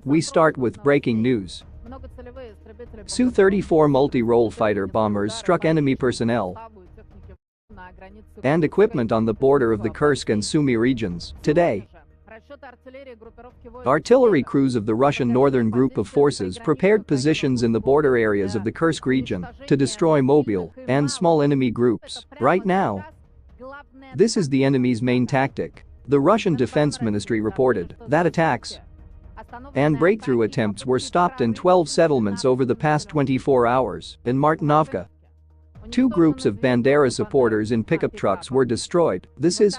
We start with breaking news. Su-34 multi-role fighter bombers struck enemy personnel and equipment on the border of the Kursk and Sumy regions today. Artillery crews of the Russian Northern Group of Forces prepared positions in the border areas of the Kursk region to destroy mobile and small enemy groups. Right now, this is the enemy's main tactic. The Russian Defense Ministry reported that attacks and breakthrough attempts were stopped in 12 settlements over the past 24 hours. In Martinovka, 2 groups of Bandera supporters in pickup trucks were destroyed. This is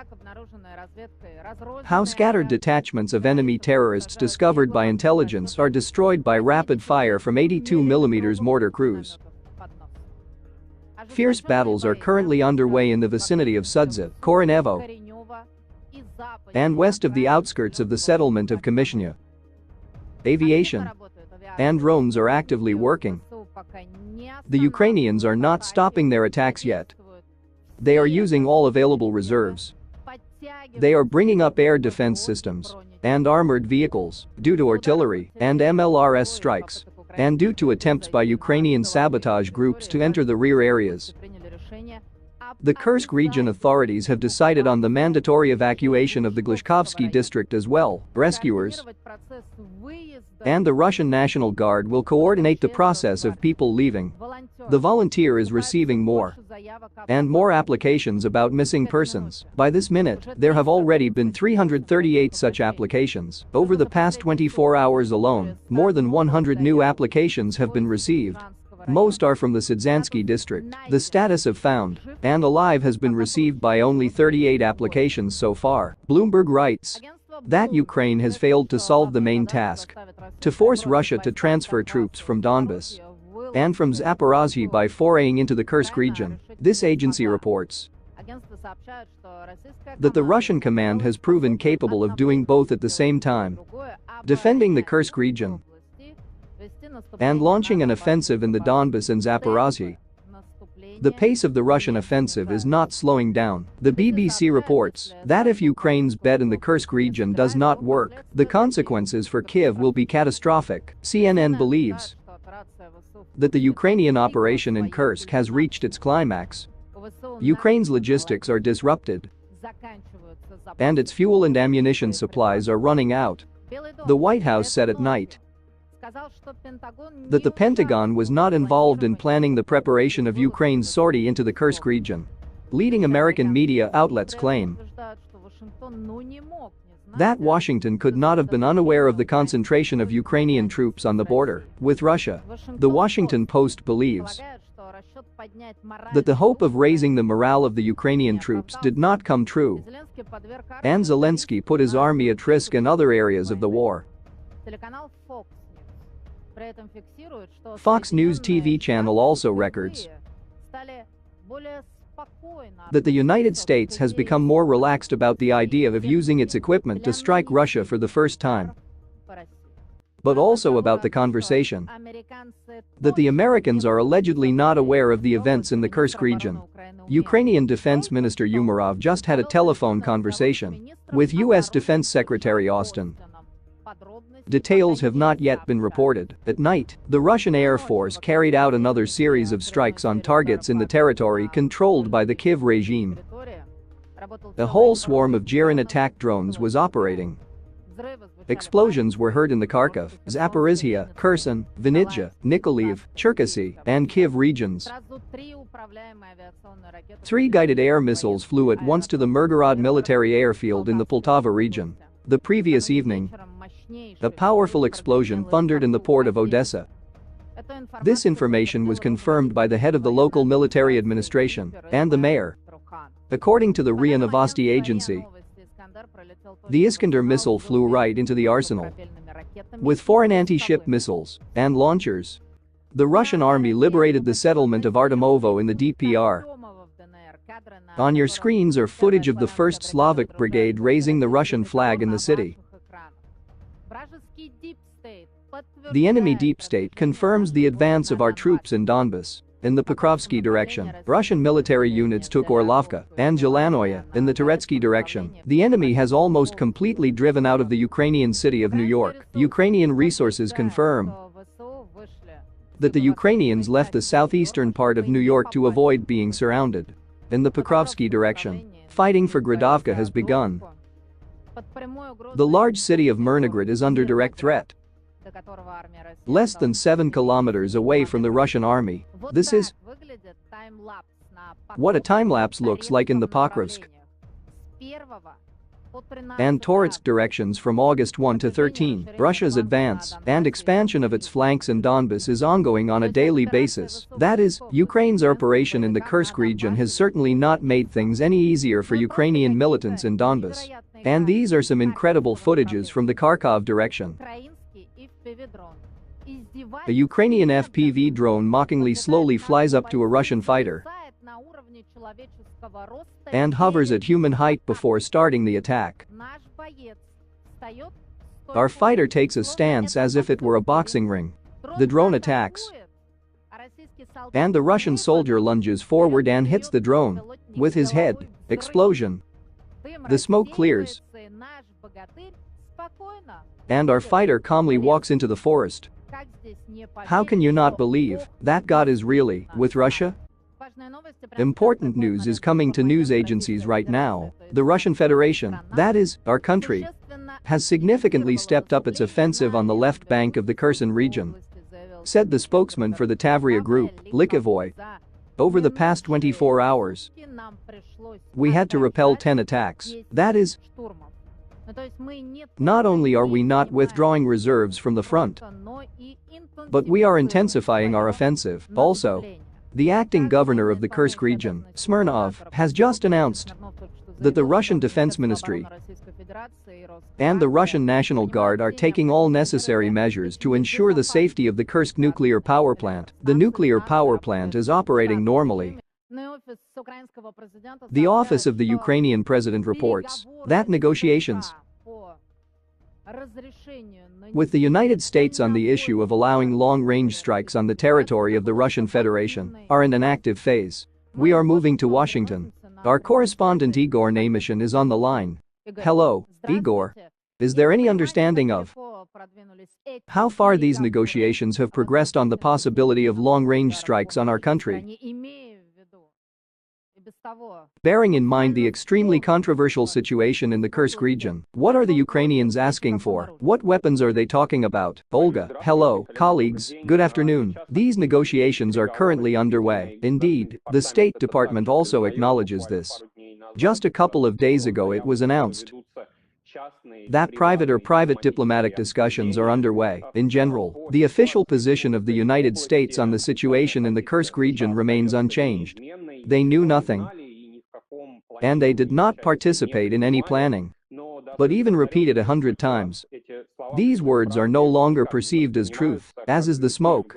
how scattered detachments of enemy terrorists discovered by intelligence are destroyed by rapid fire from 82mm mortar crews. Fierce battles are currently underway in the vicinity of Sudza, Koronevo, and west of the outskirts of the settlement of Kamishnya. Aviation and drones are actively working. The Ukrainians are not stopping their attacks yet. They are using all available reserves. They are bringing up air defense systems and armored vehicles due to artillery and MLRS strikes and due to attempts by Ukrainian sabotage groups to enter the rear areas. The Kursk region authorities have decided on the mandatory evacuation of the Glishkovsky district as well. Rescuers and the Russian National Guard will coordinate the process of people leaving. The volunteer is receiving more and more applications about missing persons. By this minute, there have already been 338 such applications. Over the past 24 hours alone, more than 100 new applications have been received. Most are from the Sidzansky district. The status of found and alive has been received by only 38 applications so far. Bloomberg writes that Ukraine has failed to solve the main task to force Russia to transfer troops from Donbas and from Zaporozhye by foraying into the Kursk region. This agency reports that the Russian command has proven capable of doing both at the same time, defending the Kursk region and launching an offensive in the Donbas and Zaporozhye. The pace of the Russian offensive is not slowing down. The BBC reports that if Ukraine's bet in the Kursk region does not work, the consequences for Kyiv will be catastrophic. CNN believes that the Ukrainian operation in Kursk has reached its climax. Ukraine's logistics are disrupted, and its fuel and ammunition supplies are running out. The White House said at night that the Pentagon was not involved in planning the preparation of Ukraine's sortie into the Kursk region. Leading American media outlets claim that Washington could not have been unaware of the concentration of Ukrainian troops on the border with Russia. The Washington Post believes that the hope of raising the morale of the Ukrainian troops did not come true, and Zelensky put his army at risk in other areas of the war. Fox News TV channel also records that the United States has become more relaxed about the idea of using its equipment to strike Russia for the first time, but also about the conversation that the Americans are allegedly not aware of the events in the Kursk region. Ukrainian Defense Minister Umerov just had a telephone conversation with U.S. Defense Secretary Austin. Details have not yet been reported. At night, the Russian Air Force carried out another series of strikes on targets in the territory controlled by the Kyiv regime. A whole swarm of Jirin attack drones was operating. Explosions were heard in the Kharkiv, Zaporizhia, Kherson, Vinnytsia, Nikolaev, Cherkasy, and Kyiv regions. 3 guided air missiles flew at once to the Mirgorod military airfield in the Poltava region. The previous evening, a powerful explosion thundered in the port of Odessa. This information was confirmed by the head of the local military administration and the mayor. According to the RIA Novosti agency, the Iskander missile flew right into the arsenal. With foreign anti-ship missiles and launchers, the Russian army liberated the settlement of Artemovo in the DPR. On your screens are footage of the 1st Slavic Brigade raising the Russian flag in the city. The enemy deep state confirms the advance of our troops in Donbas. in the Pokrovsky direction. Russian military units took Orlovka and Zelanoye in the Turetsky direction. The enemy has almost completely driven out of the Ukrainian city of New York. Ukrainian resources confirm that the Ukrainians left the southeastern part of New York to avoid being surrounded. In the Pokrovsky direction, fighting for Gradovka has begun. The large city of Myrnograd is under direct threat. Less than 7 kilometers away from the Russian army. This is what a time-lapse looks like in the Pokrovsk and Toretsk directions from August 1 to 13. Russia's advance and expansion of its flanks in Donbas is ongoing on a daily basis. That is, Ukraine's operation in the Kursk region has certainly not made things any easier for Ukrainian militants in Donbas. And these are some incredible footages from the Kharkov direction. A Ukrainian FPV drone mockingly slowly flies up to a Russian fighter and hovers at human height before starting the attack. Our fighter takes a stance as if it were a boxing ring. The drone attacks, and the Russian soldier lunges forward and hits the drone with his head. Explosion. The smoke clears, and our fighter calmly walks into the forest. How can you not believe that God is really with Russia? Important news is coming to news agencies right now. The Russian Federation, that is, our country, has significantly stepped up its offensive on the left bank of the Kherson region, said the spokesman for the Tavria group, Likivoy. Over the past 24 hours, we had to repel 10 attacks. That is, not only are we not withdrawing reserves from the front, but we are intensifying our offensive. Also, the acting governor of the Kursk region, Smirnov, has just announced that the Russian Defense Ministry and the Russian National Guard are taking all necessary measures to ensure the safety of the Kursk nuclear power plant. The nuclear power plant is operating normally. The office of the Ukrainian president reports that negotiations with the United States on the issue of allowing long-range strikes on the territory of the Russian Federation are in an active phase. We are moving to Washington. Our correspondent Igor Namishin is on the line. Hello, Igor. Is there any understanding of how far these negotiations have progressed on the possibility of long-range strikes on our country? Bearing in mind the extremely controversial situation in the Kursk region, what are the Ukrainians asking for? What weapons are they talking about? Olga, hello, colleagues, good afternoon. These negotiations are currently underway. Indeed, the State Department also acknowledges this. Just a couple of days ago it was announced that private diplomatic discussions are underway. In general, the official position of the United States on the situation in the Kursk region remains unchanged. They knew nothing, and they did not participate in any planning. But even repeated 100 times, these words are no longer perceived as truth, as is the smoke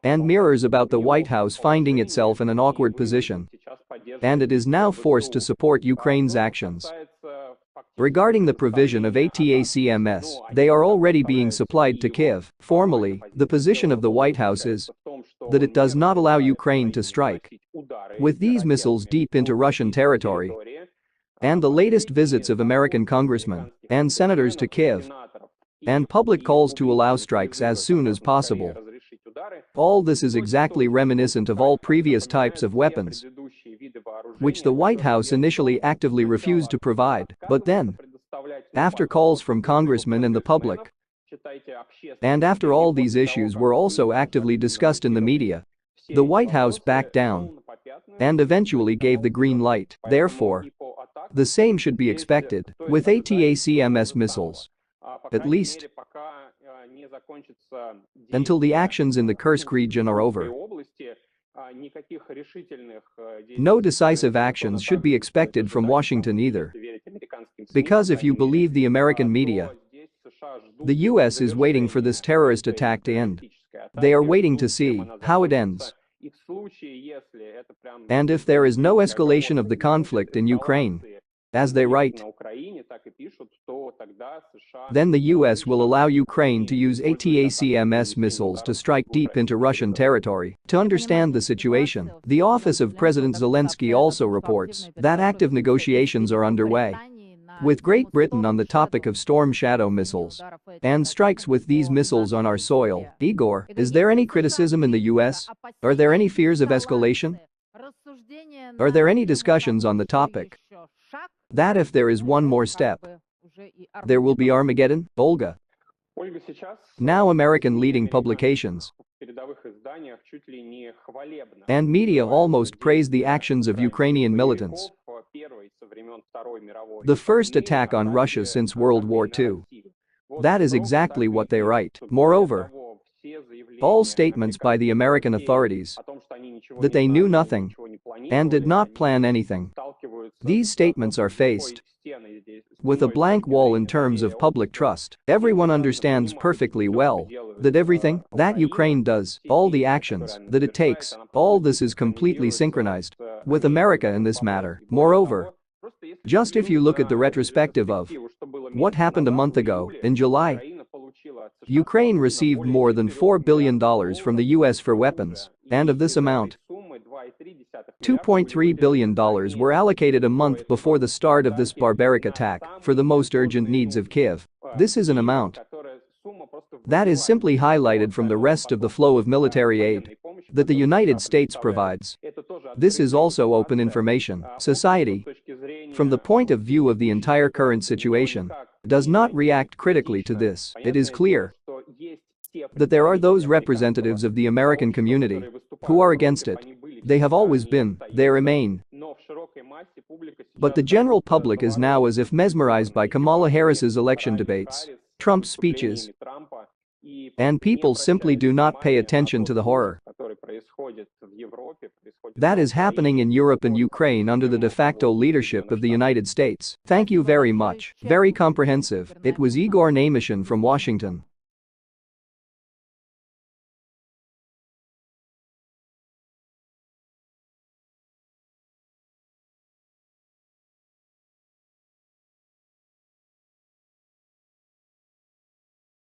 and mirrors about the White House finding itself in an awkward position, and it is now forced to support Ukraine's actions. Regarding the provision of ATACMS, they are already being supplied to Kiev. Formally, the position of the White House is that it does not allow Ukraine to strike with these missiles deep into Russian territory. And the latest visits of American congressmen and senators to Kiev and public calls to allow strikes as soon as possible. All this is exactly reminiscent of all previous types of weapons, which the White House initially actively refused to provide, but then, after calls from congressmen and the public, and after all these issues were also actively discussed in the media, the White House backed down and eventually gave the green light. Therefore, the same should be expected with ATACMS missiles, at least until the actions in the Kursk region are over. No decisive actions should be expected from Washington either. Because if you believe the American media, the US is waiting for this terrorist attack to end. They are waiting to see how it ends. And if there is no escalation of the conflict in Ukraine, as they write, Then the US will allow Ukraine to use ATACMS missiles to strike deep into Russian territory. To understand the situation, the office of President Zelensky also reports that active negotiations are underway with Great Britain on the topic of Storm Shadow missiles and strikes with these missiles on our soil. Igor, is there any criticism in the US? Are there any fears of escalation? Are there any discussions on the topic that if there is one more step, there will be Armageddon? Olga. Now American leading publications and media almost praise the actions of Ukrainian militants. The first attack on Russia since World War II. That is exactly what they write. Moreover, all statements by the American authorities that they knew nothing and did not plan anything. These statements are faced with a blank wall in terms of public trust. Everyone understands perfectly well that everything that Ukraine does, all the actions that it takes, all this is completely synchronized with America in this matter. Moreover, just if you look at the retrospective of what happened a month ago, in July, Ukraine received more than $4 billion from the US for weapons, and of this amount, $2.3 billion were allocated a month before the start of this barbaric attack for the most urgent needs of Kiev. This is an amount that is simply highlighted from the rest of the flow of military aid that the United States provides. This is also open information. Society, from the point of view of the entire current situation, does not react critically to this. It is clear that there are those representatives of the American community who are against it. They have always been, they remain. But the general public is now as if mesmerized by Kamala Harris's election debates, Trump's speeches, and people simply do not pay attention to the horror that is happening in Europe and Ukraine under the de facto leadership of the United States. Thank you very much. Very comprehensive. It was Igor Naimishin from Washington.